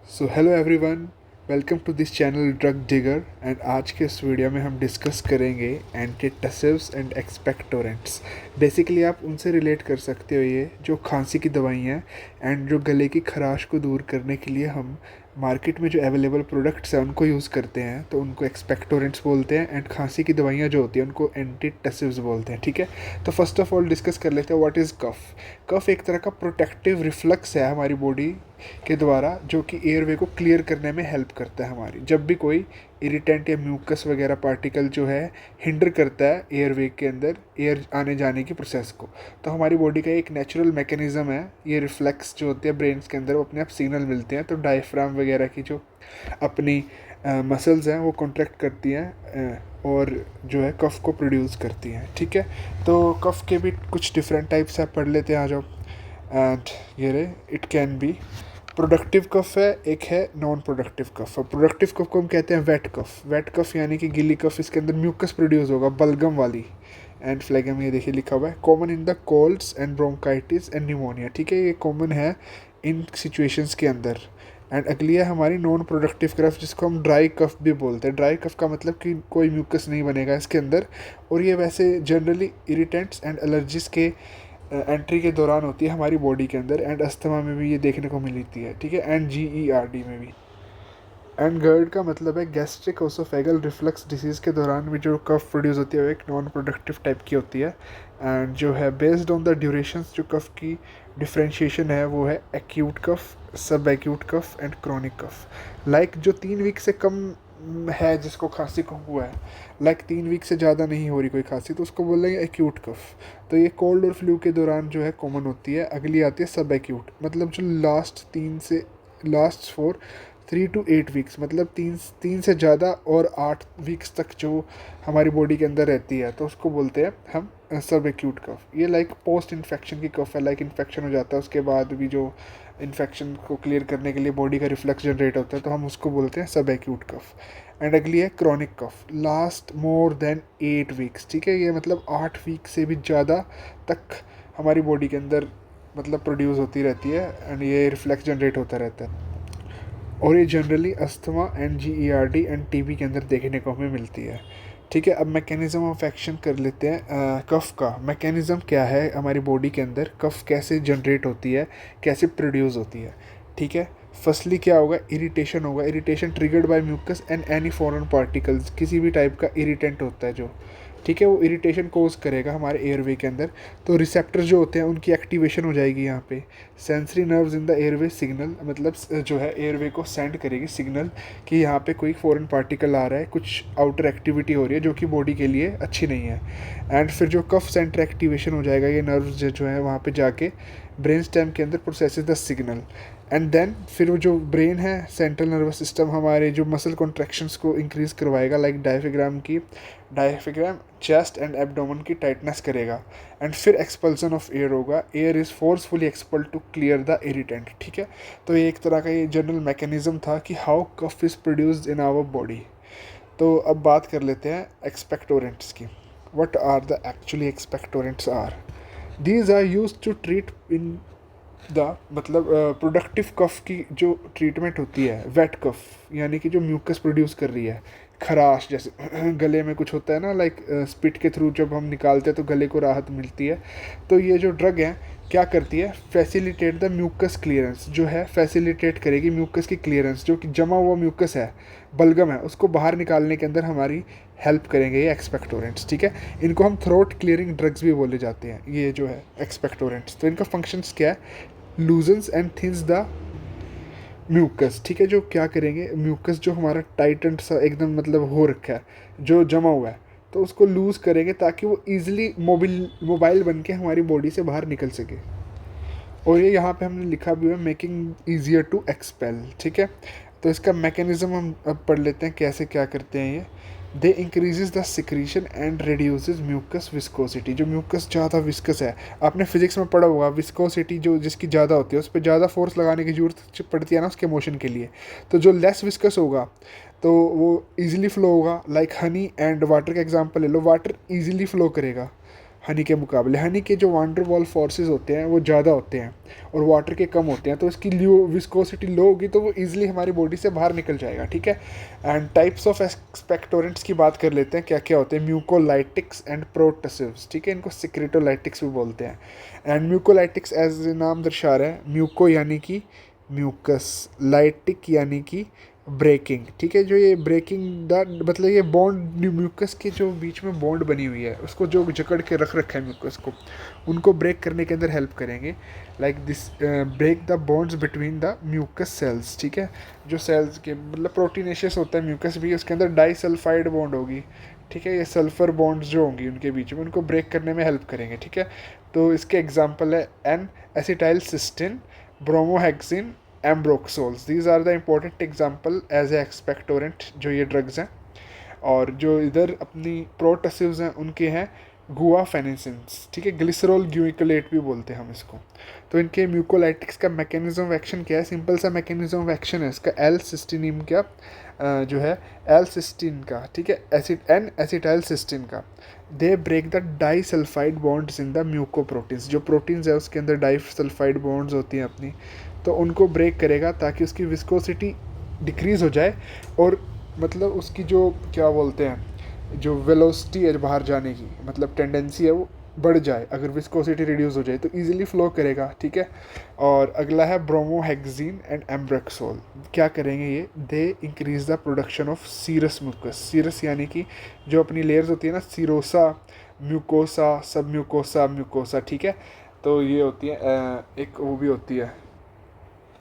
So hello everyone, welcome to this channel drug digger. And आज के इस video में हम डिस्कस करेंगे एंटीटसिव्स एंड एक्सपेक्टोरेंट्स। बेसिकली आप उनसे रिलेट कर सकते हो ये जो खांसी की दवाइयाँ हैं एंड जो गले की खराश को दूर करने के लिए हम मार्केट में जो अवेलेबल प्रोडक्ट्स हैं उनको यूज़ करते हैं, तो उनको एक्सपेक्टोरेंट्स बोलते हैं। एंड खांसी की दवाइयाँ जो होती हैं उनको एंटीटसिव्स बोलते हैं। ठीक है, तो फर्स्ट ऑफ ऑल डिस्कस कर लेते हैं व्हाट इज़ कफ। कफ एक तरह का प्रोटेक्टिव रिफ्लक्स है हमारी बॉडी के द्वारा जो कि एयरवे को क्लियर करने में हेल्प करता है। हमारी जब भी कोई इरिटेंट या म्यूकस वगैरह पार्टिकल जो है हिंडर करता है एयरवे के अंदर एयर आने जाने की प्रोसेस को, तो हमारी बॉडी का एक नेचुरल मैकेनिज्म है, ये रिफ्लेक्स जो होते हैं ब्रेन्स के अंदर वो अपने आप सिग्नल मिलते हैं। तो डायफ्राम वगैरह की जो अपनी मसल्स हैं वो कॉन्ट्रैक्ट करती हैं और जो है कफ को प्रोड्यूस करती हैं। ठीक है, तो कफ के भी कुछ डिफरेंट टाइप्स है, पढ़ लेते हैं आ जाओ। एंड ये रे it can be productive cough है, एक है नॉन प्रोडक्टिव कफ। और प्रोडक्टिव कफ को हम कहते हैं वेट कफ। वेट कफ यानी कि गीली कफ, इसके अंदर म्यूकस प्रोड्यूस होगा बलगम वाली। एंड फ्लेगम ये देखिए लिखा हुआ है, common in the colds and bronchitis and pneumonia. ठीक है, ये कॉमन है इन सिचुएशंस के अंदर। एंड अगली है हमारी नॉन प्रोडक्टिव कफ जिसको हम ड्राई कफ भी बोलते हैं। ड्राई कफ का मतलब कि कोई म्यूकस नहीं बनेगा इसके अंदर, और ये वैसे जनरली इरिटेंट्स एंड एलर्जीज के एंट्री के दौरान होती है हमारी बॉडी के अंदर। एंड अस्थमा में भी ये देखने को मिलती है। ठीक है, एंड GERD में भी। एंड GERD का मतलब है गैस्ट्रिक ओसोफेगल रिफ्लक्स डिसीज़ के दौरान भी जो कफ प्रोड्यूस होती है वो एक नॉन प्रोडक्टिव टाइप की होती है। एंड जो है बेस्ड ऑन द ड्यूरेशंस जो कफ की डिफ्रेंशिएशन है वो है acute cough, sub acute cough and chronic cough. Like जो 3 वीक से कम है जिसको खांसी को हुआ है, लाइक 3 वीक से ज़्यादा नहीं हो रही कोई खांसी, तो उसको बोलेंगे एक्यूट कफ। तो ये कोल्ड और फ्लू के दौरान जो है कॉमन होती है। अगली आती है सब एक्यूट, मतलब जो लास्ट फॉर 3 to 8 वीक्स, मतलब तीन से ज़्यादा और 8 वीक्स तक जो हमारी बॉडी के अंदर रहती है, तो उसको बोलते हैं हम सब एक्यूट कफ। ये लाइक पोस्ट इन्फेक्शन की कफ है, लाइक इन्फेक्शन हो जाता है उसके बाद भी जो इन्फेक्शन को क्लियर करने के लिए बॉडी का रिफ्लेक्स जनरेट होता है, तो हम उसको बोलते हैं सब एक्यूट कफ। एंड अगली है chronic cough, last more than 8 weeks. ठीक है, ये मतलब 8 वीक से भी ज़्यादा तक हमारी बॉडी के अंदर मतलब प्रोड्यूस होती रहती है एंड ये रिफ्लेक्स जनरेट होता रहता है। और ये generally asthma and GERD and TB के अंदर देखने को हमें मिलती है। ठीक है, अब मैकेनिज़्म ऑफ एक्शन कर लेते हैं। कफ का मैकेनिज़्म क्या है हमारी बॉडी के अंदर, कफ कैसे जनरेट होती है, कैसे प्रोड्यूस होती है। ठीक है, फर्स्टली क्या होगा, इरिटेशन होगा। Irritation triggered by mucus and any foreign particles, किसी भी टाइप का इरिटेंट होता है जो, ठीक है, वो इरिटेशन कोज करेगा हमारे एयरवे के अंदर। तो रिसेप्टर जो होते हैं उनकी एक्टिवेशन हो जाएगी यहाँ पे। Sensory nerves in the airway signal, मतलब जो है एयरवे को सेंड करेगी सिग्नल कि यहाँ पे कोई फॉरेन पार्टिकल आ रहा है, कुछ आउटर एक्टिविटी हो रही है जो कि बॉडी के लिए अच्छी नहीं है। एंड फिर जो कफ सेंटर एक्टिवेशन हो जाएगा, ये नर्व्स जो है वहाँ पे जाके ब्रेन स्टेम के अंदर processes the signal. And then फिर वो जो ब्रेन है, सेंट्रल नर्वस सिस्टम हमारे जो मसल कॉन्ट्रैक्शंस को इंक्रीज़ करवाएगा, like diaphragm chest and abdomen की टाइटनेस करेगा। एंड फिर एक्सपल्सन ऑफ एयर होगा, air is forcefully expel to clear the irritant. ठीक है, तो ये एक तरह का ये जनरल मैकेनिज्म था कि how cough is produced in our body. तो अब बात कर लेते हैं एक्सपेक्टोरेंट्स की। What are the actually expectorants are, these are use to treat in the मतलब प्रोडक्टिव कफ की जो ट्रीटमेंट होती है, वेट कफ यानी कि जो म्यूकस प्रोड्यूस कर रही है, खराश जैसे गले में कुछ होता है ना, लाइक स्पिट के थ्रू जब हम निकालते हैं तो गले को राहत मिलती है। तो ये जो ड्रग है क्या करती है, फैसिलिटेट द म्यूकस क्लियरेंस, जो है फैसिलिटेट करेगी म्यूकस की क्लियरेंस, जो कि जमा हुआ म्यूकस है, बलगम है, उसको बाहर निकालने के अंदर हमारी हेल्प करेंगे ये एक्सपेक्टोरेंट्स। ठीक है, इनको हम थ्रोट क्लियरिंग ड्रग्स भी बोले जाते हैं ये जो है एक्सपेक्टोरेंट्स। तो इनका फंक्शंस क्या है, loosens and thins the mucus. ठीक है, जो क्या करेंगे, म्यूकस जो हमारा टाइटेंट सा एकदम मतलब हो रखा है, जो जमा हुआ है, तो उसको लूज़ करेंगे ताकि वो ईजिली मोबाइल बन के हमारी बॉडी से बाहर निकल सके। और ये यहाँ पे हमने लिखा भी है मेकिंग ईजियर टू एक्सपेल। ठीक है, तो इसका मैकेनिज्म हम अब पढ़ लेते हैं कैसे क्या करते हैं ये। They increase the secretion and reduces mucus viscosity, जो म्यूकस ज़्यादा विस्कस है, आपने फिजिक्स में पढ़ा होगा, विस्कोसिटी जो जिसकी ज़्यादा होती है उस पर ज़्यादा फोर्स लगाने की जरूरत पड़ती है ना उसके मोशन के लिए। तो जो लेस विस्कस होगा तो वो ईजिली फ्लो होगा, लाइक हनी एंड वाटर का एग्जांपल ले लो, वाटर ईजिली फ्लो करेगा, हनी के मुकाबले। हनी के जो वांडर वॉल फोर्सेस होते हैं वो ज़्यादा होते हैं और वाटर के कम होते हैं, तो इसकी विस्कोसिटी लो होगी तो वो ईजिली हमारी बॉडी से बाहर निकल जाएगा, ठीक है। एंड टाइप्स ऑफ एक्सपेक्टोरेंट्स की बात कर लेते हैं, क्या क्या होते हैं। म्यूकोलाइटिक्स एंड प्रोटसिव्स, ठीक है, इनको सिक्रेटोलाइटिक्स भी बोलते हैं। एंड म्यूकोलाइटिक्स एज नाम दर्शा रहा है, म्यूको यानी कि म्यूकस, लाइटिक यानी कि ब्रेकिंग, ठीक है। जो ये ब्रेकिंग द मतलब ये बॉन्ड म्यूकस के जो बीच में बॉन्ड बनी हुई है उसको जो जकड़ के रख रखा है म्यूकस को, उनको ब्रेक करने के अंदर हेल्प करेंगे। Like this break the bonds between the mucus cells, ठीक है। जो सेल्स के मतलब प्रोटीनेशियस होता है म्यूकस भी, उसके अंदर डाइसल्फाइड बॉन्ड होगी, ठीक है। ये सल्फर बॉन्ड्स जो होंगी उनके बीच में, उनको ब्रेक करने में हेल्प करेंगे, ठीक है। तो इसके एग्जाम्पल है N acetyl cysteine, bromhexine, ambroxols. These are the important example as a expectorant जो ये ड्रग्स हैं। और जो इधर अपनी प्रोटसिव्स हैं उनके हैं गुआफेनिसिन्स, ठीक है। ग्लिसरॉल ग्यूइकोलेट भी बोलते हैं हम इसको। तो इनके म्यूकोलाइटिक्स का मैकेनिज्म ऑफ एक्शन क्या है, सिंपल सा मैकेनिज्म ऑफ एक्शन है इसका, एल सिस्टीनिम का जो है एल सिस्टीन का, ठीक है, एन एसिटाइल सिस्टीन का। They break the disulphide bonds in the mucoproteins, जो प्रोटीन्स है उसके अंदर डाइसल्फाइड बॉन्ड्स होती हैं अपनी, तो उनको ब्रेक करेगा ताकि उसकी विस्कोसिटी डिक्रीज़ हो जाए और मतलब उसकी जो क्या बोलते हैं जो वेलोसिटी है बाहर जाने की मतलब टेंडेंसी है वो बढ़ जाए। अगर विस्कोसिटी रिड्यूस हो जाए तो इजीली फ्लो करेगा, ठीक है। और अगला है ब्रोमोहेक्सिन एंड एम्ब्रेक्सोल। क्या करेंगे ये, they increase the production of serous mucus. Serous यानी कि जो अपनी लेयर्स होती है ना, serosa, mucosa, sub mucosa, mucosa, ठीक है। तो ये होती है एक वो भी होती है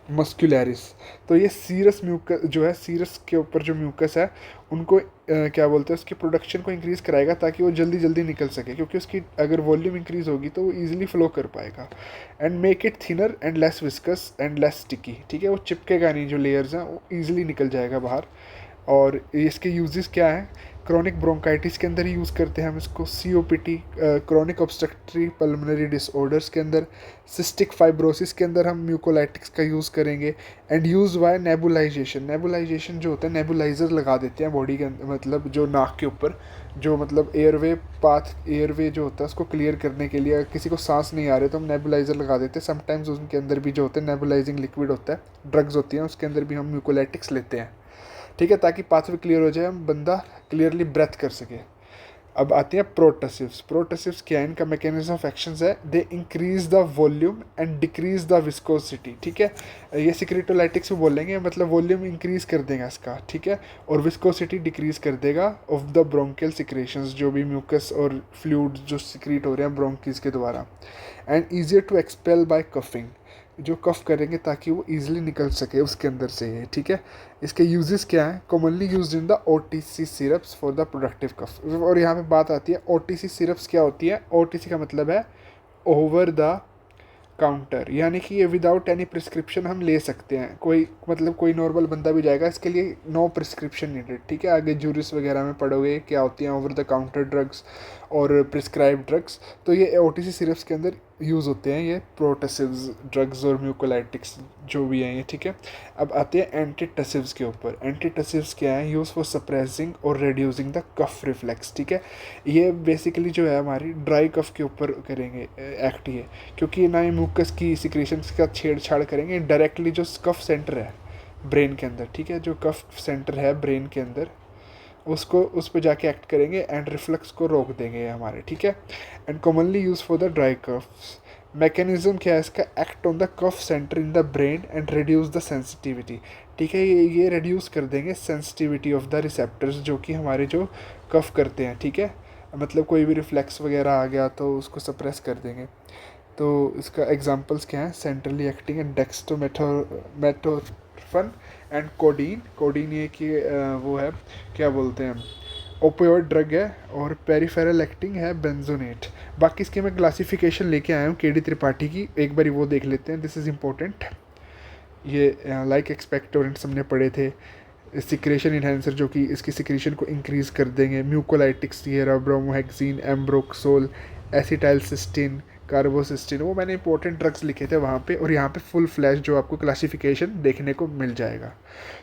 मस्कुलरिस। तो ये सीरस म्यूकस जो है, सीरस के ऊपर जो म्यूकस है उनको क्या बोलते हैं, उसकी प्रोडक्शन को इंक्रीज़ कराएगा ताकि वो जल्दी जल्दी निकल सके, क्योंकि उसकी अगर वॉल्यूम इंक्रीज़ होगी तो वो ईजिली फ्लो कर पाएगा। And make it thinner and less viscous and less sticky, ठीक है। वो चिपकेगा नहीं, जो लेयर्स हैं वो ईजिली निकल जाएगा बाहर। और इसके यूजेस क्या हैं, क्रॉनिक ब्रोंकाइटिस के अंदर ही यूज़ करते हैं हम इसको, COPD chronic obstructive pulmonary disorders के अंदर, सिस्टिक फाइब्रोसिस के अंदर हम म्यूकोलाइटिक्स का यूज़ करेंगे। And use by nebulization. Nebulization जो होता है, नेबुलाइज़र लगा देते हैं बॉडी के अंदर, मतलब जो नाक के ऊपर जो मतलब एयरवे पाथ, एयरवे जो होता है उसको क्लियर करने के लिए, किसी को सांस नहीं आ रहे तो हम नेबुलाइज़र लगा देते हैं। समटाइम्स उनके अंदर भी जो होते हैं नेबुलाइजिंग लिक्विड होता है, ड्रग्स होती हैं उसके अंदर भी हम म्यूकोलाइटिक्स लेते हैं, ठीक है, ताकि पाथवे क्लियर हो जाए, हम बंदा क्लियरली ब्रेथ कर सके। अब आती हैं प्रोटसिव्स। प्रोटसिव्स क्या है, इनका मैकेनिज्म ऑफ एक्शंस है, दे increase the volume and decrease the viscosity, ठीक है। ये सिक्रेटोलाइटिक्स भी बोलेंगे, मतलब वॉल्यूम इंक्रीज कर देगा इसका, ठीक है, और विस्कोसिटी डिक्रीज कर देगा ऑफ द ब्रोंकियल सिक्रेशंस, जो भी म्यूकस और फ्लूइड जो सिक्रीट हो रहे हैं ब्रोंकीज के द्वारा। And easier to expel by coughing, जो कफ करेंगे ताकि वो ईजिली निकल सके उसके अंदर से ये, ठीक है। इसके यूजेस क्या हैं, commonly used in the OTC syrups for the productive cough. और यहाँ पे बात आती है OTC सिरप्स क्या होती है। OTC का मतलब है ओवर द काउंटर, यानी कि ये विदाउट एनी प्रिस्क्रिप्शन हम ले सकते हैं, कोई मतलब कोई नॉर्मल बंदा भी जाएगा, इसके लिए नो प्रिस्क्रिप्शन नीडेड, ठीक है। आगे जूरिस वगैरह में पढ़ोगे क्या होती हैं ओवर द काउंटर ड्रग्स और प्रिस्क्राइब ड्रग्स, तो ये OTC सिरप्स के अंदर यूज़ होते हैं ये प्रोटसिव्स ड्रग्स और म्यूकोलाइटिक्स जो भी हैं ये, ठीक है। अब आते हैं एंटीटसिव्स के ऊपर। एंटीटसिव्स क्या है, यूज़ फॉर सप्रेसिंग और रिड्यूसिंग द कफ रिफ्लेक्स, ठीक है। ये बेसिकली जो है हमारी ड्राई कफ के ऊपर करेंगे एक्ट ये, क्योंकि ना ये म्यूकस की सिक्रेशंस का छेड़छाड़ करेंगे, डायरेक्टली जो कफ सेंटर है ब्रेन के अंदर, ठीक है, जो कफ सेंटर है ब्रेन के अंदर उसको उस पर जाके एक्ट करेंगे एंड रिफ्लक्स को रोक देंगे ये हमारे, ठीक है। And commonly use for the dry coughs. Mechanism क्या है इसका, act on the cough centre in the brain and reduce the sensitivity, ठीक है। ये रिड्यूस कर देंगे सेंसिटिविटी ऑफ द रिसेप्टर्स जो कि हमारे जो कफ करते हैं, ठीक है, मतलब कोई भी रिफ्लेक्स वगैरह आ गया तो उसको सप्रेस कर देंगे। तो इसका एग्जांपल्स क्या हैं, centrally acting and dextromethorphan and codeine. Codeine ये कि वो है क्या बोलते हैं ओपियोइड ड्रग है, और पेरिफेरल एक्टिंग है बेंजोनेट। बाकी इसकी मैं क्लासिफिकेशन लेके आया हूँ KD त्रिपाठी की, एक बार वो देख लेते हैं, दिस इज़ इम्पोर्टेंट। ये लाइक एक्सपेक्टोरेंट्स हमने पढ़े थे, सिक्रेशन इन्हेंसर जो कि इसकी सिक्रेशन को इंक्रीज़ कर देंगे, म्यूकोलाइटिक्स ये रहा ब्रोमोहेक्सिन, एम्ब्रोक्सोल, एसिटाइल सिस्टीन, कार्बोसिस्टिन, वो मैंने इंपॉर्टेंट ड्रग्स लिखे थे वहाँ पे, और यहाँ पे फुल फ्लैश जो आपको क्लासिफिकेशन देखने को मिल जाएगा।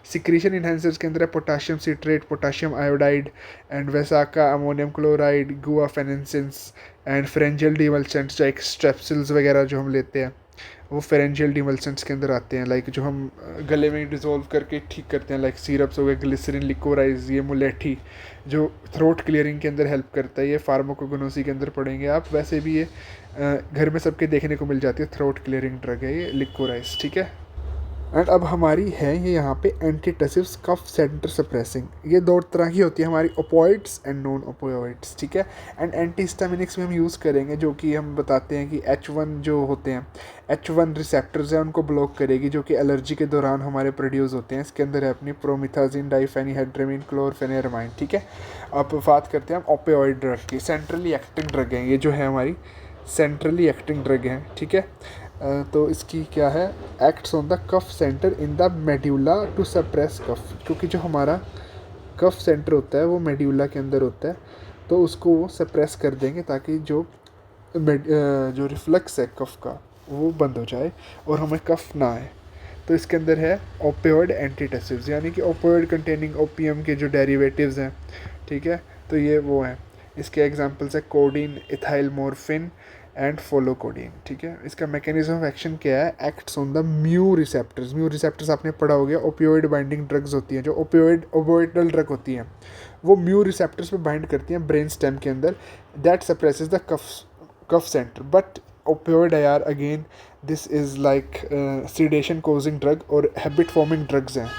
सिक्रीशन इन्हेंसर्स के अंदर है potassium citrate, potassium iodide and vasaka, ammonium chloride, guaifenesin and pharyngeal demulcents, जो एक स्ट्रेप्सिल्स वगैरह जो हम लेते हैं वो फेरेंजियल डिमल्सेंट्स के अंदर आते हैं, लाइक जो हम गले में डिज़ोल्व करके ठीक करते हैं, लाइक सिरप्स हो गए, ग्लिसरीन, लिकोराइज, ये मुलेठी जो थ्रोट क्लियरिंग के अंदर हेल्प करता है, ये फार्माकोगनोसी के अंदर पढ़ेंगे आप। वैसे भी ये घर में सबके देखने को मिल जाती है, थ्रोट क्लियरिंग ड्रग है ये लिकोराइज, ठीक है। एंड अब हमारी है ये यहाँ पे एंटीटसिव्स कफ सेंटर सप्रेसिंग, ये दो तरह की होती है हमारी, ओपोइड्स एंड नॉन ओपोइड्स, ठीक है। एंड एंटीहिस्टामिनिक्स में हम यूज़ करेंगे, जो कि हम बताते हैं कि H1 जो होते हैं, H1 रिसेप्टर्स हैं उनको ब्लॉक करेगी, जो कि एलर्जी के दौरान हमारे प्रोड्यूस होते हैं। इसके अंदर है अपनी प्रोमिथाजिन, डाइफेनिहेड्रेमिन, क्लोरफेनेरमाइन, ठीक है। अब बात करते हैं हम ओपियोइड ड्रग की, सेंट्रली एक्टिंग ड्रग हैं ये, जो है हमारी सेंट्रली एक्टिंग ड्रग हैं, ठीक है। तो इसकी क्या है, acts on the cough centre in the medulla to suppress cough, क्योंकि जो हमारा कफ सेंटर होता है वो मेड्यूला के अंदर होता है, तो उसको वो सप्रेस कर देंगे ताकि जो रिफ्लक्स है कफ का वो बंद हो जाए और हमें कफ ना आए। तो इसके अंदर है ओपियोइड एंटीटसिव्स, यानी कि ओपियोइड कंटेनिंग ओपीएम के जो डेरिवेटिव्स हैं, ठीक है। तो ये वो हैं, इसके एग्जांपल्स है कोडीन, इथाइल मोर्फिन एंड फोलोकोडीन, ठीक है। इसका मैकेनिज्म ऑफ एक्शन क्या है, acts on the mu receptors. Mu receptors आपने पढ़ा हो गया, ओपियोइड बाइंडिंग ड्रग्स होती हैं, जो ओपियोइडल ड्रग होती हैं वो म्यू रिसेप्टर्स पे बाइंड करती हैं ब्रेन स्टेम के अंदर, that suppresses the cough centre. But opioid are again this is like sedation causing drug और हैबिट फॉर्मिंग ड्रग्स हैं,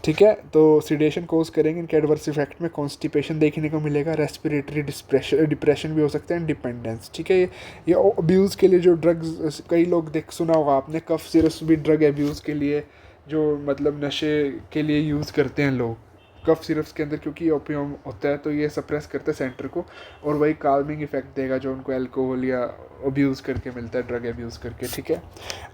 ठीक है। तो सीडेशन कोज करेंगे, इनके एडवर्स इफेक्ट में कॉन्स्टिपेशन देखने को मिलेगा, रेस्पिरेटरी डिप्रेशन भी हो सकता है, इंडिपेंडेंस, ठीक है। ये अब्यूज़ के लिए जो ड्रग्स, कई लोग सुना होगा आपने, कफ सिरप्स भी ड्रग अब्यूज़ के लिए, जो मतलब नशे के लिए यूज़ करते हैं लोग कफ सिरप्स के अंदर, क्योंकि ओपियम होता है तो ये सप्रेस करता है सेंटर को, और वही काल्मिंग इफेक्ट देगा जो उनको अल्कोहल या अब्यूज़ करके मिलता है, ड्रग अब्यूज़ करके, ठीक है।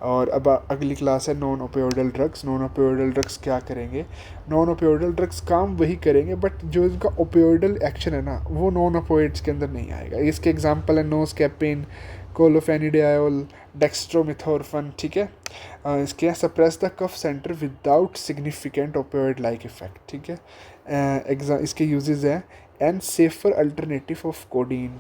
और अब अगली क्लास है नॉन ओपियोइडल ड्रग्स। नॉन ओपियोइडल ड्रग्स क्या करेंगे, नॉन ओपियोइडल ड्रग्स काम वही करेंगे, बट जो इनका ओपियोइडल एक्शन है ना वो नॉन ओपियोइड्स के अंदर नहीं आएगा। इसके एग्जांपल है नोस्कैपिन, क्लोफेनिडायोल, डेक्स्ट्रोमिथोर्फन, ठीक है। इसके suppress the cough centre without significant opioid like effect, ठीक है। इसके यूजेस हैं, and safer alternative of codeine,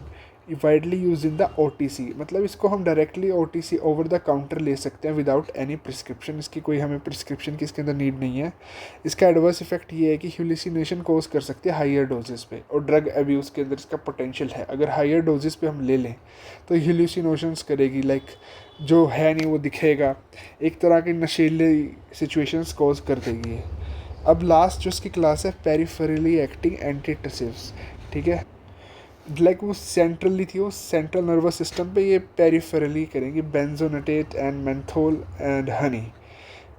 widely use in the OTC, मतलब इसको हम directly OTC over the counter ले सकते हैं विदाउट एनी प्रिस्क्रिप्शन, इसकी कोई हमें प्रिस्क्रिप्शन की इसके अंदर नीड नहीं है। इसका एडवर्स इफेक्ट ये है कि हेलुसिनेशन कोज कर सकती है हायर डोजेस पे, और ड्रग अब्यूज़ के अंदर इसका पोटेंशियल है, अगर हायर डोजेस पे हम ले लें तो हेलुसिनेशंस करेगी, लाइक जो है नहीं वो दिखेगा, एक तरह के नशीले सिचुएशंस कोज कर देगी। अब लास्ट जो इसकी क्लास है पेरिफेरली एक्टिंग एंटीटसिव्स, ठीक है। लाइक वो सेंट्रली थी, वो सेंट्रल नर्वस सिस्टम पे, ये पेरिफेरली करेंगे, benzonatate and menthol and honey,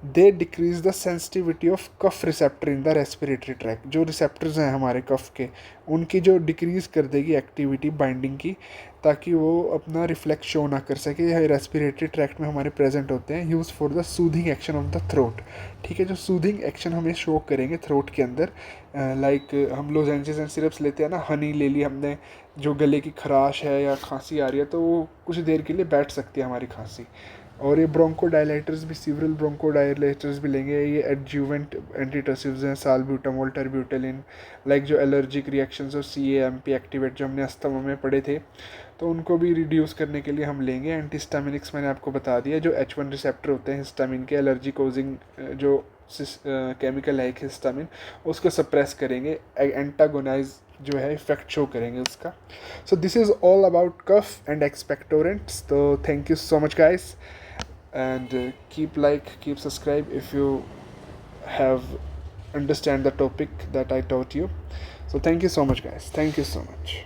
they decrease the sensitivity of cough receptor in the respiratory tract, जो रिसेप्टर्स हैं हमारे कफ के उनकी जो डिक्रीज़ कर देगी एक्टिविटी बाइंडिंग की, ताकि वो अपना रिफ्लेक्स शो ना कर सके, रेस्पिरेटरी ट्रैक्ट में हमारे प्रेजेंट होते हैं, use for the soothing action of the throat, ठीक है। जो सूदिंग एक्शन हमें शो करेंगे थ्रोट के अंदर, लाइक हम लोजेंजेस एंड सिरप्स लेते हैं ना, हनी ले ली हमने, जो गले की खराश है या खांसी आ रही है तो वो कुछ देर के लिए बैठ सकती है हमारी खांसी। और ये ब्रोंकोडायलेटर्स भी, सीवरल ब्रोंकोडायलेटर्स भी लेंगे, ये एडजुवेंट एंटीटसिव्स हैं, साल्ब्यूटामोल, टर्ब्यूटेलिन, लाइक जो एलर्जिक रिएक्शंस और CAMP एक्टिवेट जो हमने अस्थमा में पढ़े थे, तो उनको भी रिड्यूस करने के लिए हम लेंगे। एंटीहिस्टामिनिक्स मैंने आपको बता दिया, जो H1 रिसेप्टर होते हैं हिस्टामिन के, एलर्जी कोजिंग जो केमिकल है एक हिस्टामिन, उसको सप्रेस करेंगे, एंटागोनाइज जो है इफेक्ट शो करेंगे उसका। So this is all about cough and expectorants. तो thank you so much guys, and keep subscribe if you have understand the topic that I taught you. So thank you so much guys, thank you so much.